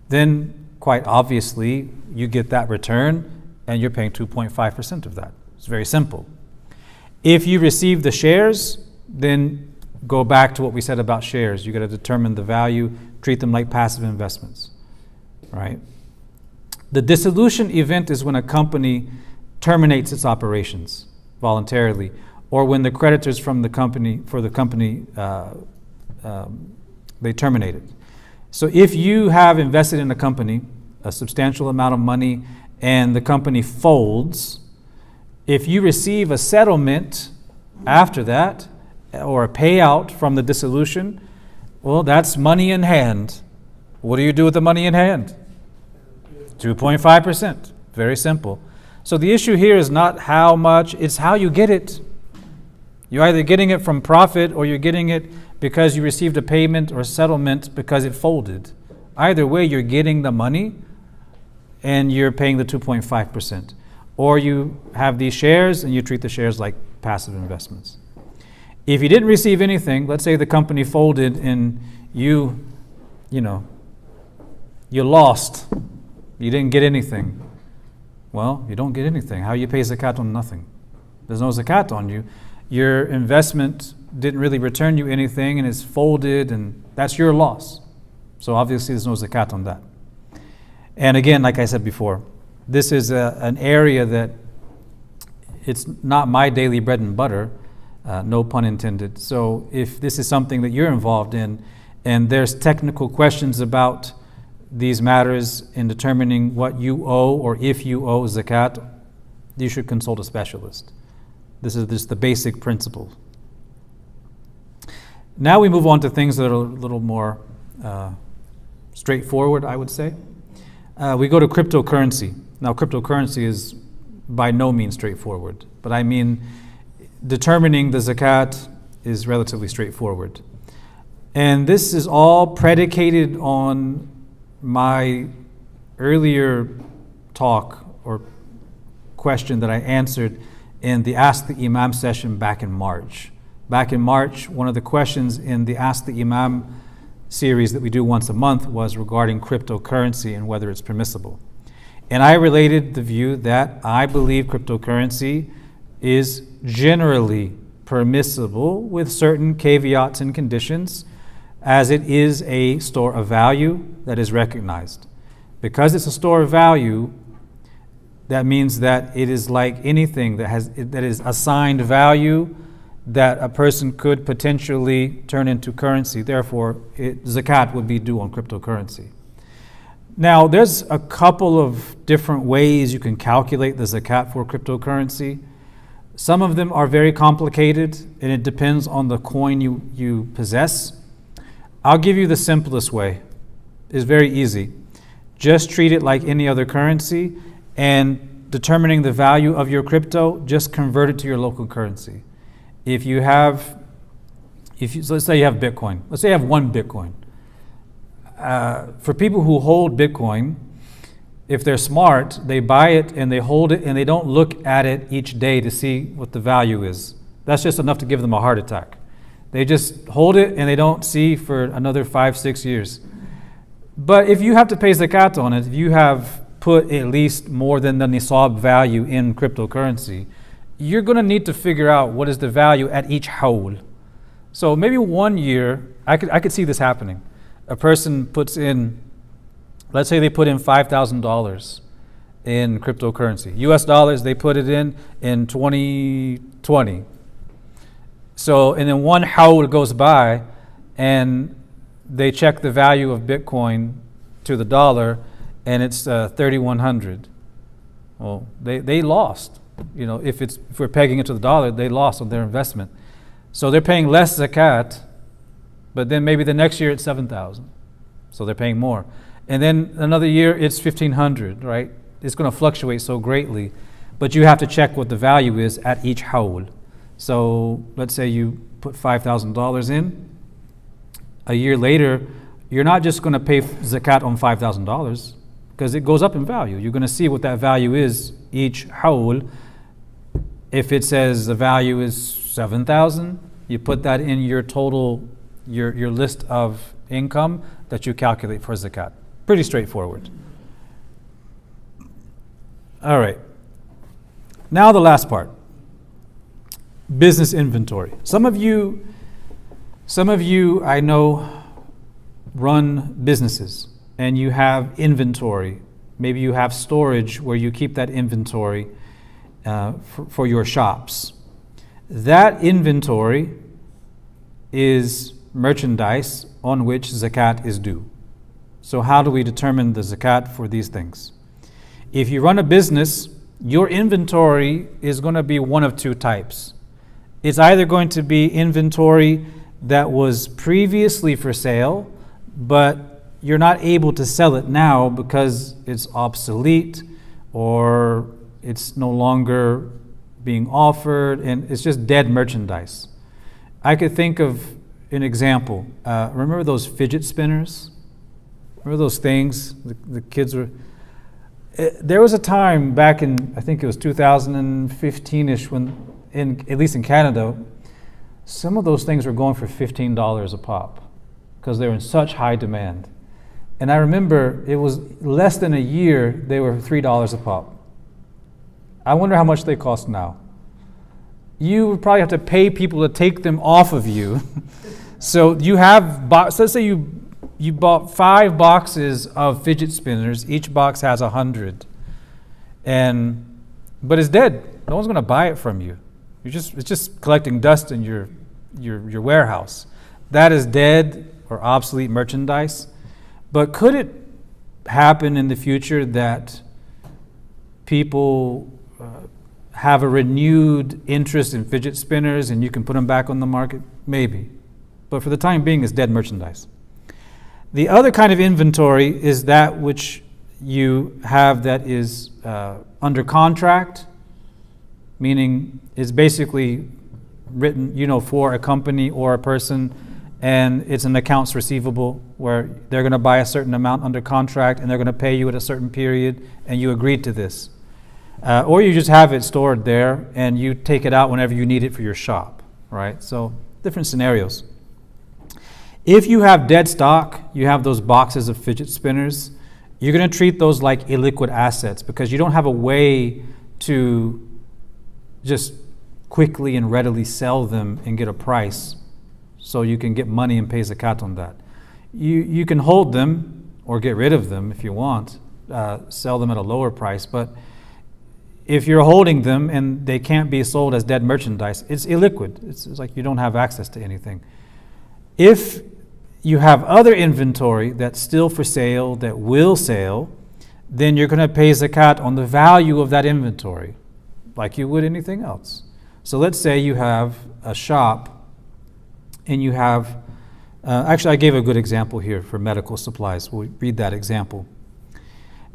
then quite obviously you get that return and you're paying 2.5% of that. It's very simple. If you receive the shares, then go back to what we said about shares. You got to determine the value, treat them like passive investments, right? The dissolution event is when a company terminates its operations voluntarily, or when the creditors from the company, they terminate it. So if you have invested in a company, a substantial amount of money, and the company folds, if you receive a settlement after that, or a payout from the dissolution, well, that's money in hand. What do you do with the money in hand? 2.5%. Very simple. So the issue here is not how much, it's how you get it. You're either getting it from profit or you're getting it because you received a payment or settlement because it folded. Either way, you're getting the money and you're paying the 2.5%. Or you have these shares and you treat the shares like passive investments. If you didn't receive anything, let's say the company folded and you lost, you didn't get anything. Well, you don't get anything. How you pay zakat on nothing? There's no zakat on you. Your investment didn't really return you anything and it's folded, and that's your loss. So obviously there's no zakat on that. And again, like I said before, this is an area that it's not my daily bread and butter, no pun intended. So if this is something that you're involved in and there's technical questions about these matters in determining what you owe or if you owe zakat, you should consult a specialist. This is just the basic principle. Now we move on to things that are a little more straightforward, I would say. We go to cryptocurrency. Now, cryptocurrency is by no means straightforward, but I mean determining the zakat is relatively straightforward. And this is all predicated on my earlier talk or question that I answered in the Ask the Imam session back in March. Back in March, one of the questions in the Ask the Imam series that we do once a month was regarding cryptocurrency and whether it's permissible. And I related the view that I believe cryptocurrency is generally permissible with certain caveats and conditions, as it is a store of value that is recognized. Because it's a store of value, that means that it is like anything that is assigned value that a person could potentially turn into currency. Therefore, zakat would be due on cryptocurrency. Now, there's a couple of different ways you can calculate the zakat for cryptocurrency. Some of them are very complicated, and it depends on the coin you possess. I'll give you the simplest way. It's very easy. Just treat it like any other currency, and determining the value of your crypto, just convert it to your local currency. So let's say you have Bitcoin. Let's say you have one Bitcoin. For people who hold Bitcoin, if they're smart, they buy it and they hold it and they don't look at it each day to see what the value is. That's just enough to give them a heart attack. They just hold it and they don't see for another 5-6 years. But if you have to pay zakat on it, if you have put at least more than the nisab value in cryptocurrency, you're going to need to figure out what is the value at each hawl. So maybe 1 year, I could see this happening. A person puts in, let's say they put in $5,000 in cryptocurrency. US dollars, they put it in 2020. So, and then one hawl goes by and they check the value of Bitcoin to the dollar and it's 3,100. Well, they lost. You know, if we're pegging it to the dollar, they lost on their investment. So they're paying less zakat, but then maybe the next year it's 7,000. So they're paying more. And then another year it's 1,500, right? It's going to fluctuate so greatly, but you have to check what the value is at each hawl. So let's say you put $5,000 in, a year later, you're not just going to pay zakat on $5,000 because it goes up in value. You're going to see what that value is each hawl. If it says the value is 7,000, you put that in your total, your list of income that you calculate for zakat. Pretty straightforward. All right. Now the last part. Business inventory. Some of you I know run businesses and you have inventory. Maybe you have storage where you keep that inventory for your shops. That inventory is merchandise on which zakat is due. So how do we determine the zakat for these things? If you run a business, your inventory is going to be one of two types. It's either going to be inventory that was previously for sale, but you're not able to sell it now because it's obsolete or it's no longer being offered and it's just dead merchandise. I could think of an example. Remember those fidget spinners? Remember those things the kids were... There was a time back in, I think it was 2015-ish, when, at least in Canada, some of those things were going for $15 a pop because they were in such high demand. And I remember it was less than a year, they were $3 a pop. I wonder how much they cost now. You would probably have to pay people to take them off of you. So you have, so let's say you bought 5 boxes of fidget spinners. Each box has 100, but it's dead. No one's going to buy it from you. It's just collecting dust in your warehouse. That is dead or obsolete merchandise. But could it happen in the future that people have a renewed interest in fidget spinners and you can put them back on the market? Maybe. But for the time being, it's dead merchandise. The other kind of inventory is that which you have that is under contract, meaning it's basically written, for a company or a person, and it's an accounts receivable where they're going to buy a certain amount under contract and they're going to pay you at a certain period and you agreed to this. Or you just have it stored there and you take it out whenever you need it for your shop, right? So different scenarios. If you have dead stock, you have those boxes of fidget spinners, you're going to treat those like illiquid assets because you don't have a way to just quickly and readily sell them and get a price so you can get money and pay zakat on that. You can hold them or get rid of them if you want, sell them at a lower price, but if you're holding them and they can't be sold as dead merchandise, it's illiquid. It's like you don't have access to anything. If you have other inventory that's still for sale, that will sell, then you're going to pay zakat on the value of that inventory, like you would anything else. So let's say you have a shop and you have, actually I gave a good example here for medical supplies. We'll read that example.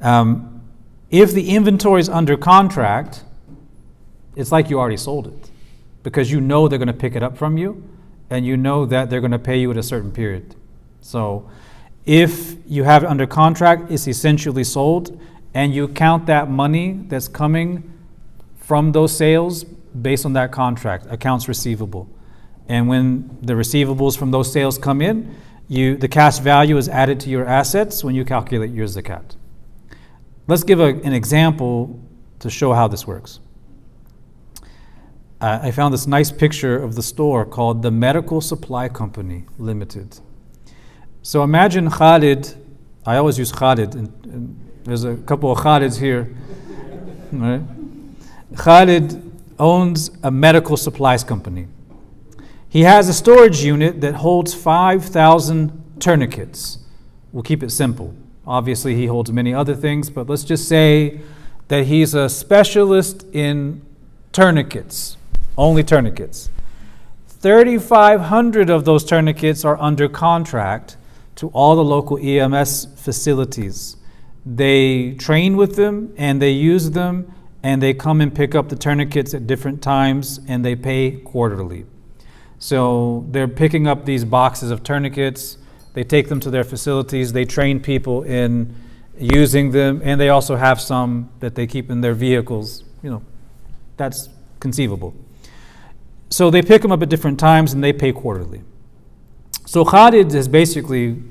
If the inventory is under contract, it's like you already sold it because you know they're going to pick it up from you and you know that they're going to pay you at a certain period. So if you have it under contract, it's essentially sold and you count that money that's coming from those sales based on that contract, accounts receivable. And when the receivables from those sales come in, the cash value is added to your assets when you calculate your zakat. Let's give an example to show how this works. I found this nice picture of the store called the Medical Supply Company Limited. So imagine Khalid, I always use Khalid, and there's a couple of Khalids here. Right? Khalid owns a medical supplies company. He has a storage unit that holds 5,000 tourniquets. We'll keep it simple. Obviously, he holds many other things, but let's just say that he's a specialist in tourniquets, only tourniquets. 3,500 of those tourniquets are under contract to all the local EMS facilities. They train with them and they use them and they come and pick up the tourniquets at different times and they pay quarterly. So they're picking up these boxes of tourniquets They take them to their facilities. They train people in using them, and they also have some that they keep in their vehicles. That's conceivable. So they pick them up at different times, and they pay quarterly. So Khalid has basically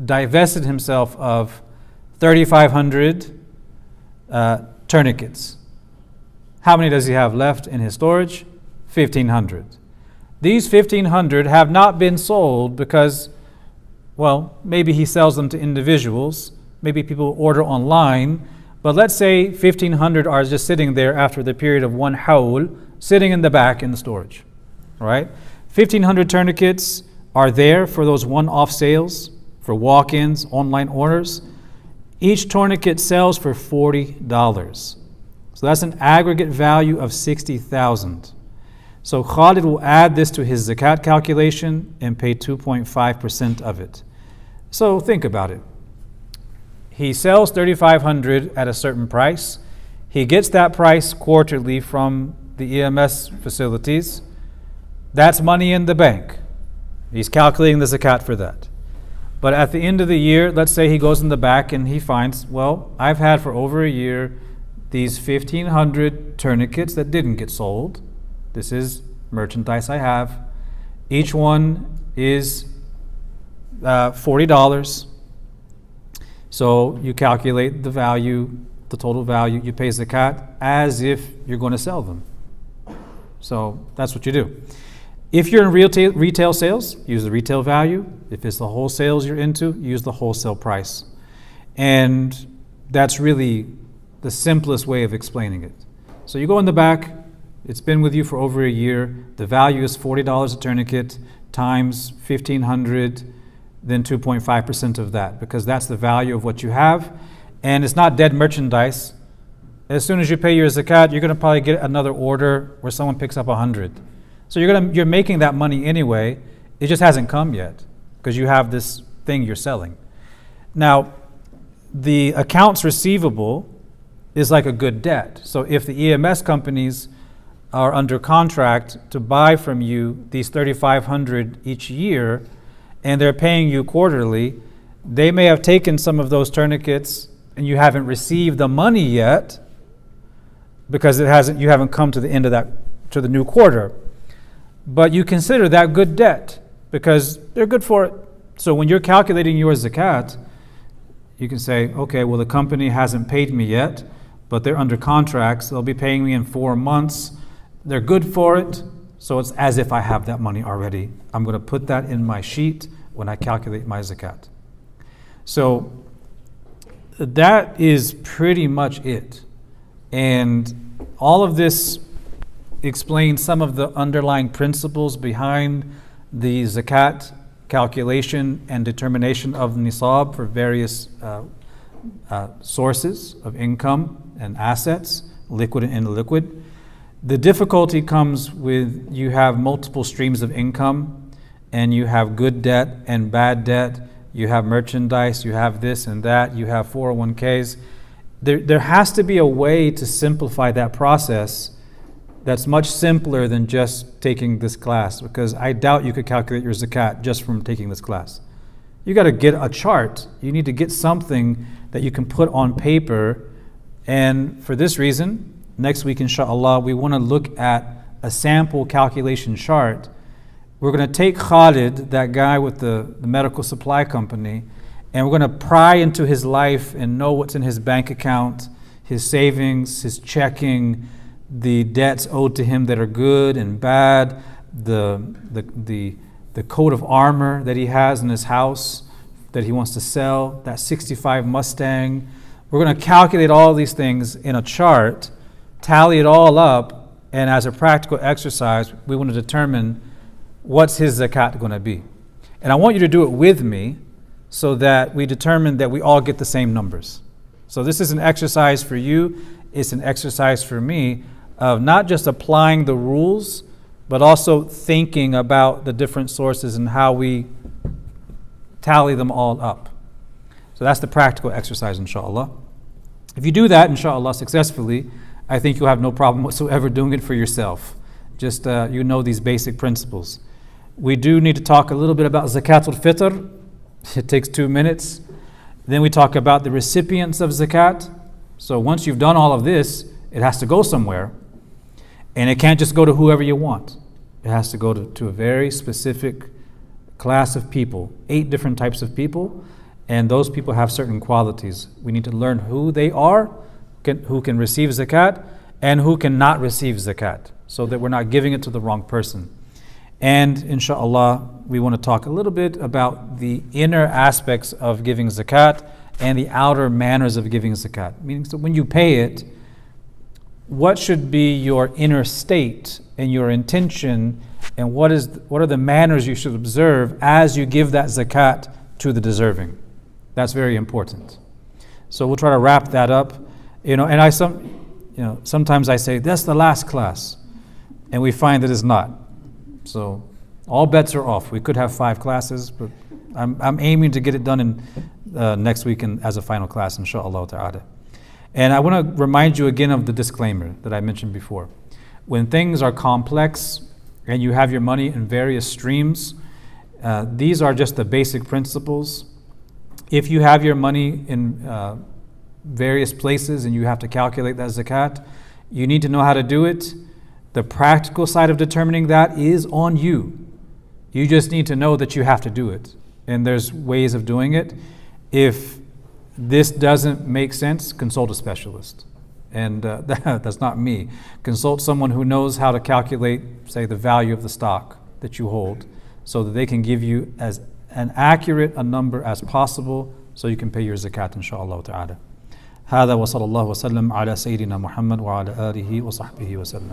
divested himself of 3,500 tourniquets. How many does he have left in his storage? 1,500. These 1,500 have not been sold because, well, maybe he sells them to individuals, maybe people order online, but let's say 1,500 are just sitting there after the period of 1 hawl, sitting in the back in the storage, right? 1,500 tourniquets are there for those one-off sales, for walk-ins, online orders. Each tourniquet sells for $40. So that's an aggregate value of $60,000. So Khalid will add this to his zakat calculation and pay 2.5% of it. So think about it. He sells 3,500 at a certain price. He gets that price quarterly from the EMS facilities. That's money in the bank. He's calculating the zakat for that. But at the end of the year, let's say he goes in the back and he finds, well, I've had for over a year these 1,500 tourniquets that didn't get sold. This is merchandise I have. Each one is $40. So you calculate the value, the total value, you pay zakat as if you're going to sell them. So that's what you do. If you're in retail sales, use the retail value. If it's the wholesales you're into, use the wholesale price. And that's really the simplest way of explaining it. So you go in the back, it's been with you for over a year, the value is $40 a tourniquet times 1,500, then 2.5% of that, because that's the value of what you have, and it's not dead merchandise. As soon as you pay your zakat, you're going to probably get another order where someone picks up 100. So you're making that money anyway. It just hasn't come yet because you have this thing you're selling. Now, the accounts receivable is like a good debt. So if the EMS companies are under contract to buy from you these 3,500 each year, and they're paying you quarterly, they may have taken some of those tourniquets and you haven't received the money yet because you haven't come to the end of to the new quarter. But you consider that good debt because they're good for it. So when you're calculating your zakat, you can say, okay, well, the company hasn't paid me yet, but they're under contracts. They'll be paying me in 4 months. They're good for it. So it's as if I have that money already. I'm going to put that in my sheet when I calculate my zakat. So that is pretty much it. And all of this explains some of the underlying principles behind the zakat calculation and determination of nisab for various sources of income and assets, liquid and illiquid. The difficulty comes with you have multiple streams of income and you have good debt and bad debt, you have merchandise, you have this and that, you have 401ks. There has to be a way to simplify that process that's much simpler than just taking this class, because I doubt you could calculate your zakat just from taking this class. You got to get a chart. You need to get something that you can put on paper. And for this reason, next week, inshallah, we want to look at a sample calculation chart. We're going to take Khalid, that guy with the medical supply company, and we're going to pry into his life and know what's in his bank account, his savings, his checking, the debts owed to him that are good and bad, the coat of armor that he has in his house that he wants to sell, that 65 Mustang. We're going to calculate all these things in a chart, tally it all up, and as a practical exercise, we want to determine what's his zakat going to be. And I want you to do it with me so that we determine that we all get the same numbers. So this is an exercise for you, it's an exercise for me of not just applying the rules, but also thinking about the different sources and how we tally them all up. So that's the practical exercise, inshallah. If you do that, inshallah, successfully, I think you'll have no problem whatsoever doing it for yourself. Just you know these basic principles. We do need to talk a little bit about zakatul fitr. It takes 2 minutes. Then we talk about the recipients of zakat. So once you've done all of this, it has to go somewhere. And it can't just go to whoever you want. It has to go to a very specific class of people, 8 different types of people. And those people have certain qualities. We need to learn who they are, who can receive zakat, and who cannot receive zakat, so that we're not giving it to the wrong person. And inshallah, we want to talk a little bit about the inner aspects of giving zakat and the outer manners of giving zakat. Meaning, so when you pay it, what should be your inner state and your intention, and what are the manners you should observe as you give that zakat to the deserving? That's very important. So we'll try to wrap that up. And sometimes I say that's the last class, and we find that it's not. So all bets are off. We could have 5 classes, but I'm aiming to get it done in next week as a final class, inshallah ta'ala. And I want to remind you again of the disclaimer that I mentioned before. When things are complex and you have your money in various streams, these are just the basic principles. If you have your money in various places and you have to calculate that zakat, you need to know how to do it. The practical side of determining that is on you. You just need to know that you have to do it. And there's ways of doing it. If this doesn't make sense, consult a specialist. And that's not me. Consult someone who knows how to calculate, say, the value of the stock that you hold, so that they can give you as an accurate a number as possible so you can pay your zakat, inshallah ta'ala. هذا وصلى الله وسلم على سيدنا محمد وعلى آله وصحبه وسلم.